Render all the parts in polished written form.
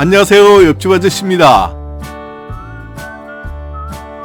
안녕하세요, 옆집 아저씨입니다.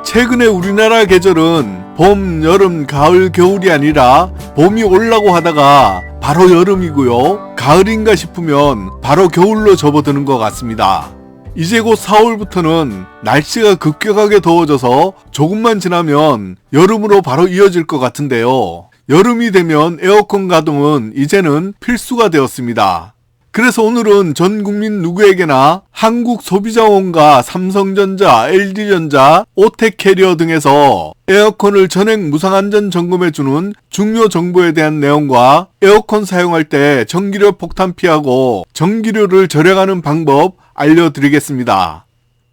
최근에 우리나라 계절은 봄, 여름, 가을, 겨울이 아니라 봄이 오려고 하다가 바로 여름이고요. 가을인가 싶으면 바로 겨울로 접어드는 것 같습니다. 이제 곧 4월부터는 날씨가 급격하게 더워져서 조금만 지나면 여름으로 바로 이어질 것 같은데요. 여름이 되면 에어컨 가동은 이제는 필수가 되었습니다. 그래서 오늘은 전 국민 누구에게나 한국소비자원과 삼성전자, LG전자, 오텍캐리어 등에서 에어컨을 전액 무상안전 점검해주는 중요 정보에 대한 내용과 에어컨 사용할 때 전기료 폭탄 피하고 전기료를 절약하는 방법 알려드리겠습니다.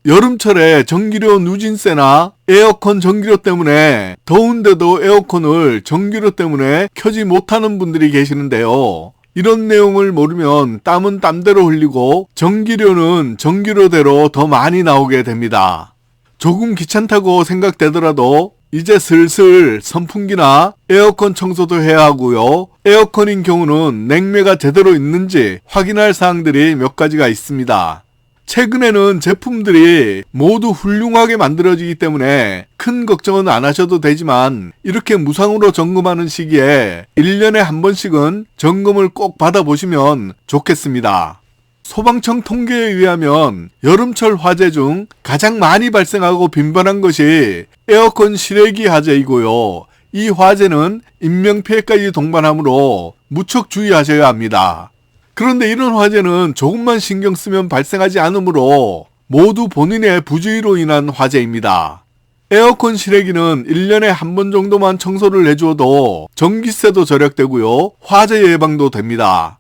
여름철에 전기료 누진세나 에어컨 전기료 때문에 더운데도 에어컨을 전기료 때문에 켜지 못하는 분들이 계시는데요. 이런 내용을 모르면 땀은 땀대로 흘리고 전기료는 전기료대로 더 많이 나오게 됩니다. 조금 귀찮다고 생각되더라도 이제 슬슬 선풍기나 에어컨 청소도 해야 하고요. 에어컨인 경우는 냉매가 제대로 있는지 확인할 사항들이 몇 가지가 있습니다. 최근에는 제품들이 모두 훌륭하게 만들어지기 때문에 큰 걱정은 안 하셔도 되지만 이렇게 무상으로 점검하는 시기에 1년에 한 번씩은 점검을 꼭 받아보시면 좋겠습니다. 소방청 통계에 의하면 여름철 화재 중 가장 많이 발생하고 빈번한 것이 에어컨 실외기 화재이고요. 이 화재는 인명피해까지 동반하므로 무척 주의하셔야 합니다. 그런데 이런 화재는 조금만 신경 쓰면 발생하지 않으므로 모두 본인의 부주의로 인한 화재입니다. 에어컨 실외기는 1년에 한 번 정도만 청소를 해주어도 전기세도 절약되고요. 화재 예방도 됩니다.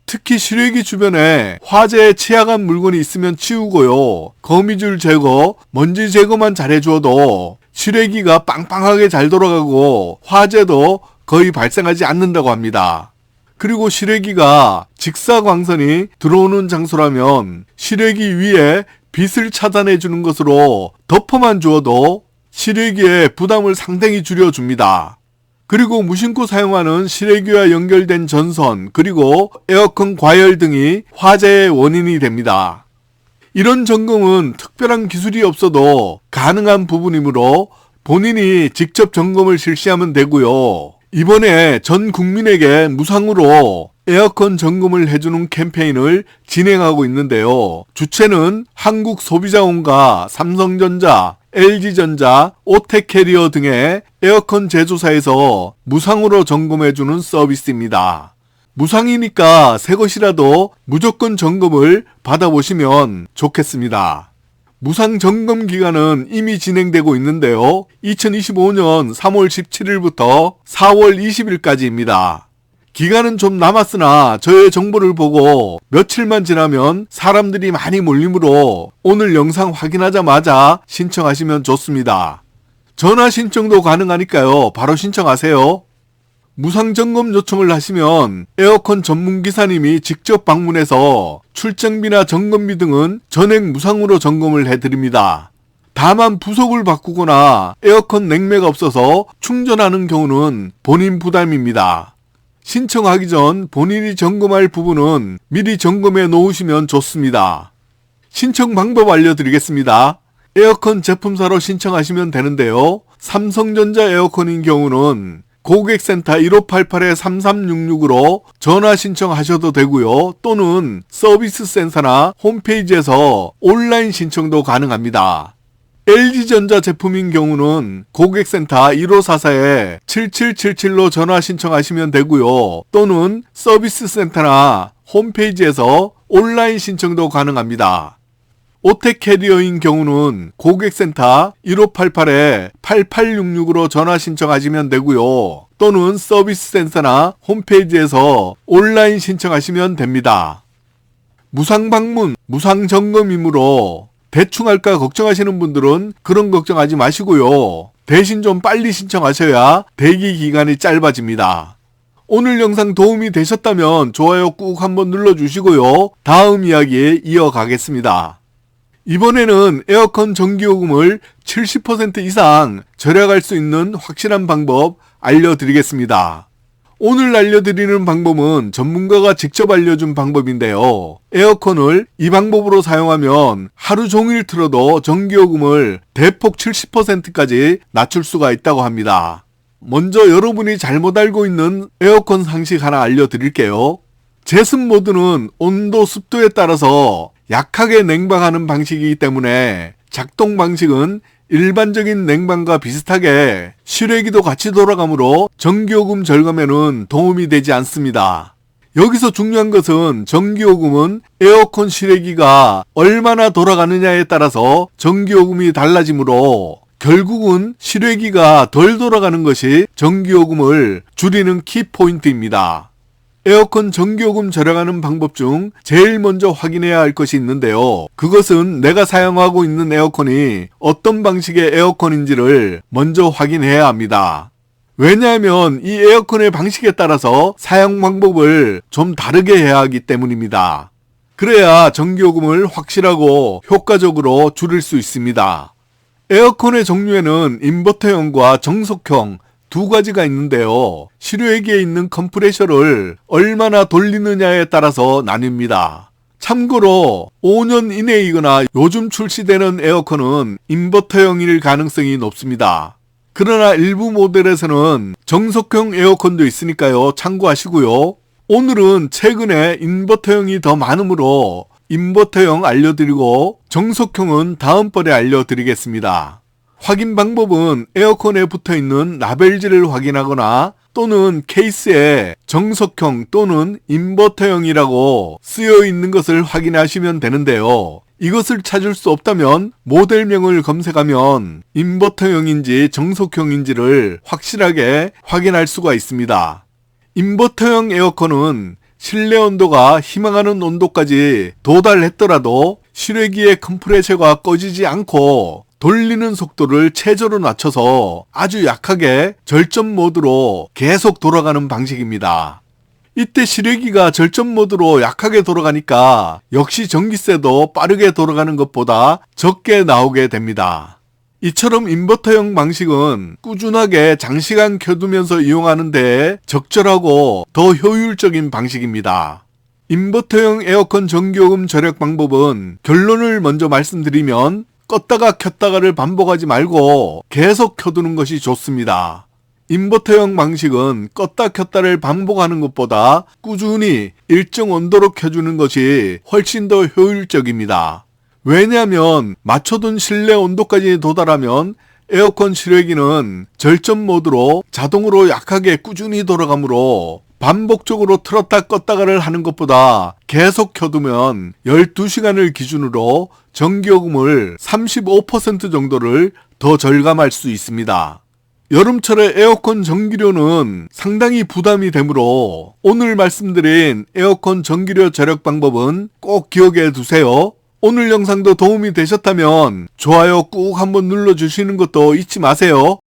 특히 실외기 주변에 화재에 취약한 물건이 있으면 치우고요. 거미줄 제거, 먼지 제거만 잘해주어도 실외기가 빵빵하게 잘 돌아가고 화재도 거의 발생하지 않는다고 합니다. 그리고 실외기가 직사광선이 들어오는 장소라면 실외기 위에 빛을 차단해 주는 것으로 덮어만 주어도 실외기의 부담을 상당히 줄여줍니다. 그리고 무심코 사용하는 실외기와 연결된 전선 그리고 에어컨 과열 등이 화재의 원인이 됩니다. 이런 점검은 특별한 기술이 없어도 가능한 부분이므로 본인이 직접 점검을 실시하면 되고요. 이번에 전 국민에게 무상으로 에어컨 점검을 해주는 캠페인을 진행하고 있는데요. 주체는 한국소비자원과 삼성전자, LG전자, 오텍캐리어 등의 에어컨 제조사에서 무상으로 점검해주는 서비스입니다. 무상이니까 새 것이라도 무조건 점검을 받아보시면 좋겠습니다. 무상 점검 기간은 이미 진행되고 있는데요. 2025년 3월 17일부터 4월 20일까지입니다. 기간은 좀 남았으나 저의 정보를 보고 며칠만 지나면 사람들이 많이 몰리므로 오늘 영상 확인하자마자 신청하시면 좋습니다. 전화 신청도 가능하니까요. 바로 신청하세요. 무상 점검 요청을 하시면 에어컨 전문 기사님이 직접 방문해서 출장비나 점검비 등은 전액 무상으로 점검을 해드립니다. 다만 부속을 바꾸거나 에어컨 냉매가 없어서 충전하는 경우는 본인 부담입니다. 신청하기 전 본인이 점검할 부분은 미리 점검해 놓으시면 좋습니다. 신청 방법 알려드리겠습니다. 에어컨 제품사로 신청하시면 되는데요. 삼성전자 에어컨인 경우는 고객센터 1588-3366으로 전화 신청하셔도 되고요. 또는 서비스 센터나 홈페이지에서 온라인 신청도 가능합니다. LG전자 제품인 경우는 고객센터 1544-7777로 전화 신청하시면 되고요. 또는 서비스 센터나 홈페이지에서 온라인 신청도 가능합니다. 오텍캐리어인 경우는 고객센터 1588-8866으로 전화 신청하시면 되고요. 또는 서비스 센터나 홈페이지에서 온라인 신청하시면 됩니다. 무상 방문, 무상 점검이므로 대충 할까 걱정하시는 분들은 그런 걱정하지 마시고요. 대신 좀 빨리 신청하셔야 대기 기간이 짧아집니다. 오늘 영상 도움이 되셨다면 좋아요 꾹 한번 눌러주시고요. 다음 이야기 이어가겠습니다. 이번에는 에어컨 전기요금을 70% 이상 절약할 수 있는 확실한 방법 알려드리겠습니다. 오늘 알려드리는 방법은 전문가가 직접 알려준 방법인데요. 에어컨을 이 방법으로 사용하면 하루 종일 틀어도 전기요금을 대폭 70%까지 낮출 수가 있다고 합니다. 먼저 여러분이 잘못 알고 있는 에어컨 상식 하나 알려드릴게요. 제습 모드는 온도, 습도에 따라서 약하게 냉방하는 방식이기 때문에 작동 방식은 일반적인 냉방과 비슷하게 실외기도 같이 돌아가므로 전기요금 절감에는 도움이 되지 않습니다. 여기서 중요한 것은 전기요금은 에어컨 실외기가 얼마나 돌아가느냐에 따라서 전기요금이 달라지므로 결국은 실외기가 덜 돌아가는 것이 전기요금을 줄이는 키포인트입니다. 에어컨 전기요금 절약하는 방법 중 제일 먼저 확인해야 할 것이 있는데요. 그것은 내가 사용하고 있는 에어컨이 어떤 방식의 에어컨인지를 먼저 확인해야 합니다. 왜냐하면 이 에어컨의 방식에 따라서 사용 방법을 좀 다르게 해야 하기 때문입니다. 그래야 전기요금을 확실하고 효과적으로 줄일 수 있습니다. 에어컨의 종류에는 인버터형과 정속형 두 가지가 있는데요. 실외기에 있는 컴프레셔를 얼마나 돌리느냐에 따라서 나뉩니다. 참고로 5년 이내이거나 요즘 출시되는 에어컨은 인버터형일 가능성이 높습니다. 그러나 일부 모델에서는 정속형 에어컨도 있으니까요. 참고하시고요. 오늘은 최근에 인버터형이 더 많으므로 인버터형 알려드리고 정속형은 다음번에 알려드리겠습니다. 확인 방법은 에어컨에 붙어있는 라벨지를 확인하거나 또는 케이스에 정속형 또는 인버터형이라고 쓰여있는 것을 확인하시면 되는데요. 이것을 찾을 수 없다면 모델명을 검색하면 인버터형인지 정속형인지를 확실하게 확인할 수가 있습니다. 인버터형 에어컨은 실내 온도가 희망하는 온도까지 도달했더라도 실외기의 컴프레셔가 꺼지지 않고 돌리는 속도를 최저로 낮춰서 아주 약하게 절전 모드로 계속 돌아가는 방식입니다. 이때 실외기가 절전 모드로 약하게 돌아가니까 역시 전기세도 빠르게 돌아가는 것보다 적게 나오게 됩니다. 이처럼 인버터형 방식은 꾸준하게 장시간 켜두면서 이용하는 데 적절하고 더 효율적인 방식입니다. 인버터형 에어컨 전기요금 절약 방법은 결론을 먼저 말씀드리면 껐다가 켰다가를 반복하지 말고 계속 켜두는 것이 좋습니다. 인버터형 방식은 껐다 켰다를 반복하는 것보다 꾸준히 일정 온도로 켜주는 것이 훨씬 더 효율적입니다. 왜냐하면 맞춰둔 실내 온도까지 도달하면 에어컨 실외기는 절전 모드로 자동으로 약하게 꾸준히 돌아가므로 반복적으로 틀었다 껐다가를 하는 것보다 계속 켜두면 12시간을 기준으로 전기요금을 35% 정도를 더 절감할 수 있습니다. 여름철에 에어컨 전기료는 상당히 부담이 되므로 오늘 말씀드린 에어컨 전기료 절약 방법은 꼭 기억해 두세요. 오늘 영상도 도움이 되셨다면 좋아요 꾹 한번 눌러주시는 것도 잊지 마세요.